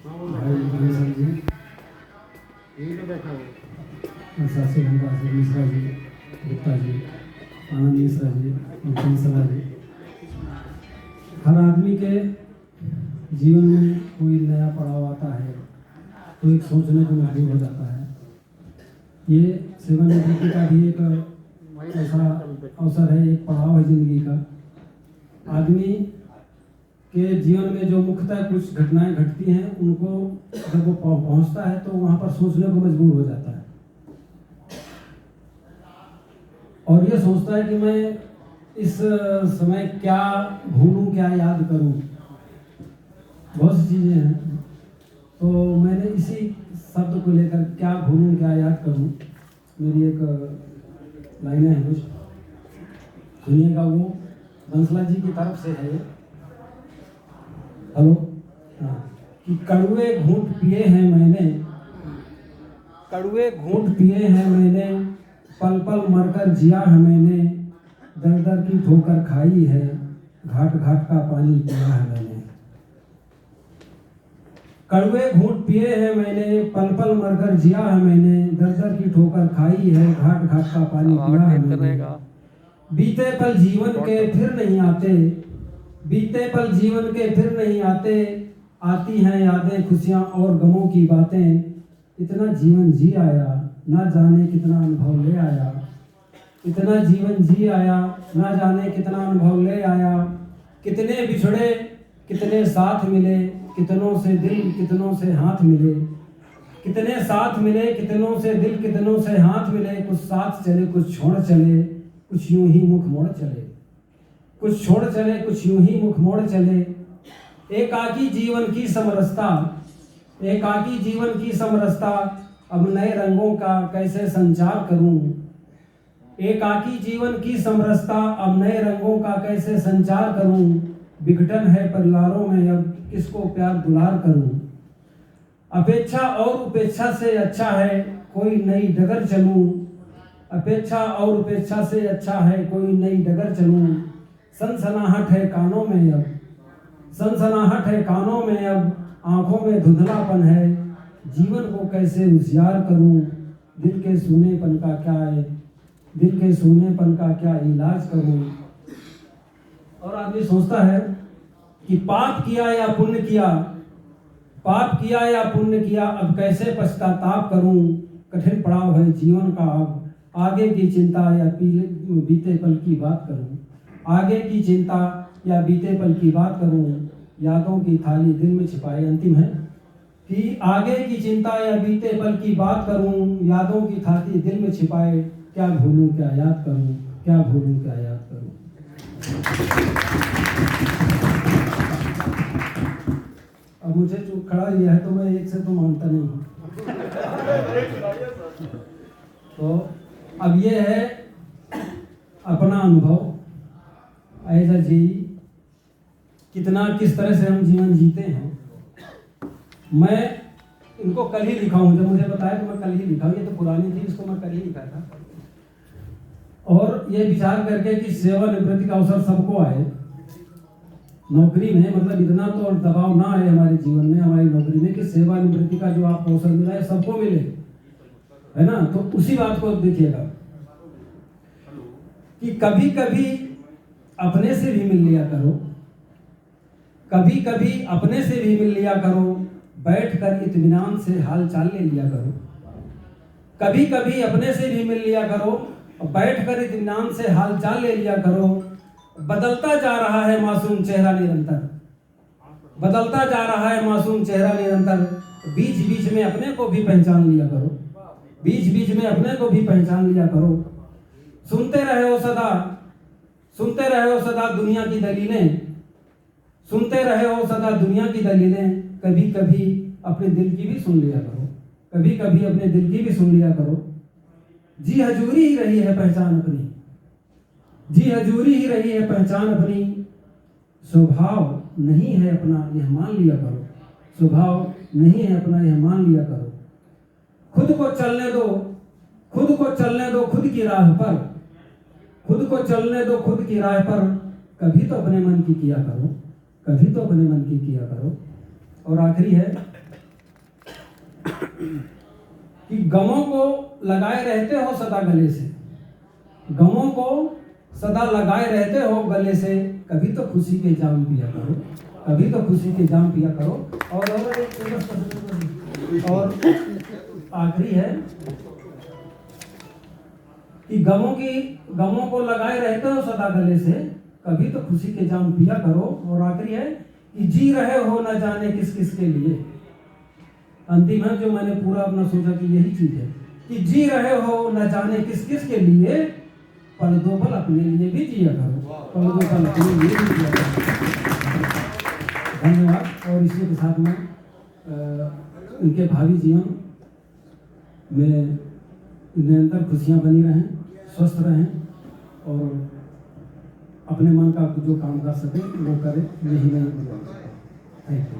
भाई घनश्याम जी, शास्त्री घनदास जी, मिश्रा जी, गुप्ता जी, आनंद मिश्रा जी, कंसला जी। हर आदमी के जीवन में कोई नया पड़ाव आता है तो एक सोचने को मजबूर हो जाता है। ये सेवानिवृत्ति का भी एक ऐसा अवसर है, एक पड़ाव है जिंदगी का। आदमी के जीवन में जो मुख्यतः कुछ घटनाएं घटती हैं, उनको जब वो पहुंचता है तो वहां पर सोचने को मजबूर हो जाता है और ये सोचता है कि मैं इस समय क्या भूलूं, क्या याद करूं। बहुत सी चीजें हैं, तो मैंने इसी शब्द को लेकर क्या भूलूं, क्या याद करूं, मेरी एक लाइनें हैं कुछ, सुनिएगा। वो कंसला जी की तरफ से है। हेलो, हाँ। कि कड़वे घूंट पिए हैं मैंने, कड़वे घूंट पिए हैं मैंने, पल पल मरकर जिया है मैंने, दर दर की ठोकर खाई है, घाट घाट का पानी पिया है मैंने। कड़वे घूंट पिए हैं मैंने, पल पल मरकर जिया है मैंने, दर दर की ठोकर खाई है, घाट घाट का पानी पिया है मैंने। बीते पल जीवन के फिर नहीं आते, बीते पल जीवन के फिर नहीं आते, आती हैं यादें, खुशियां और गमों की बातें। इतना जीवन जी आया, ना जाने कितना अनुभव ले आया। इतना जीवन जी आया, ना जाने कितना अनुभव ले आया। कितने बिछड़े, कितने साथ मिले, कितनों से दिल, कितनों से हाथ मिले। कितने साथ मिले, कितनों से दिल, कितनों से हाथ मिले। कुछ साथ चले, कुछ छोड़ चले, कुछ यूं ही मुख मोड़ चले। कुछ छोड़ चले, कुछ यूं ही मुख मोड़ चले। एकाकी जीवन की समरसता, एकाकी जीवन की समरसता, अब नए रंगों का कैसे संचार करूं। एकाकी जीवन की समरसता, अब नए रंगों का कैसे संचार करूं। विघटन है परिवारों में, अब किसको प्यार दुलार करूं। अपेक्षा और उपेक्षा से अच्छा है कोई नई डगर चलूं। अपेक्षा और उपेक्षा से अच्छा है कोई नई डगर चलूं। सनसनाहट है कानों में अब, सनसनाहट है कानों में अब, आंखों में धुंधलापन है। जीवन को कैसे उजियार करूं। दिल के सूनेपन का क्या है, दिल के सूनेपन का क्या इलाज करूं। और आदमी सोचता है कि पाप किया या पुण्य किया, पाप किया या पुण्य किया, अब कैसे पश्चाताप करूं। कठिन पड़ाव है जीवन का अब, आगे की चिंता या बीते पल की बात करूं। आगे की चिंता या बीते पल की बात करूं। यादों की थाली दिल में छिपाए। अंतिम है कि आगे की चिंता या बीते पल की बात करूं। यादों की थाली दिल में छिपाए, क्या भूलूं क्या याद करूं, क्या भूलूं क्या याद करूं। अब मुझे जो खड़ा लिया है तो मैं एक से तो मानता नहीं हूं। तो अब ये है अपना अनुभव एज अ जी, कितना किस तरह से हम जीवन जीते हैं। मैं इनको कल ही लिखा हूं, जब मुझे बताया तो मैं कल ही लिखा। ये तो पुरानी थी, इसको मैं कल ही लिखा था। और ये विचार करके कि सेवानिवृत्ति का अवसर सबको आए नौकरी में, मतलब इतना तो दबाव ना आए हमारे जीवन में, हमारी नौकरी में, कि सेवानिवृत्ति का जो आपको अवसर मिला है सबको मिले, है ना। तो उसी बात को देखिएगा कि कभी कभी अपने से भी मिल लिया करो, कभी कभी अपने से भी मिल लिया करो, बैठकर इत्मीनान से हाल चाल ले लिया करो। कभी कभी अपने से भी मिल लिया करो, बैठकर इत्मीनान से हाल चाल ले लिया करो। बदलता जा रहा है मासूम चेहरा निरंतर, बदलता जा रहा है मासूम चेहरा निरंतर। बीच बीच में अपने को भी पहचान लिया करो, बीच बीच में अपने को भी पहचान लिया करो। सुनते रहे हो सदा, सुनते रहे हो सदा दुनिया की दलीलें, सुनते रहे हो सदा दुनिया की दलीलें। कभी कभी अपने दिल की भी सुन लिया करो, कभी कभी अपने दिल की भी सुन लिया करो। जी हजूरी ही रही है पहचान अपनी, जी हजूरी ही रही है पहचान अपनी। स्वभाव नहीं है अपना यह मान लिया करो, स्वभाव नहीं है अपना यह मान लिया करो। खुद को चलने दो, खुद को चलने दो खुद की राह पर, खुद को चलने दो खुद की राह पर। कभी तो अपने मन की किया करो, कभी तो अपने मन की किया करो। और आखिरी है कि गमों को लगाए रहते हो सदा गले से, गमों को सदा लगाए रहते हो गले से, कभी तो खुशी के जाम पिया करो, कभी तो खुशी के जाम पिया करो। और आखिरी है कि गमों को लगाए रहते हो सदा गले से, कभी तो खुशी के जाम पिया करो। और आखिरी है कि जी रहे हो न जाने किस किस के लिए। अंतिम है जो मैंने पूरा अपना सोचा कि यही चीज है कि जी रहे हो न जाने किस किस के लिए, पल दो पल अपने लिए भी जिया करो, पल दो पल अपने लिए भी जिया करो। धन्यवाद। और इसी के साथ में उनके भावी जीवन में निरंतर खुशियां बनी रहें, स्वस्थ रहें और अपने मन का जो काम कर सके वो करें, यही नहीं। Thank you.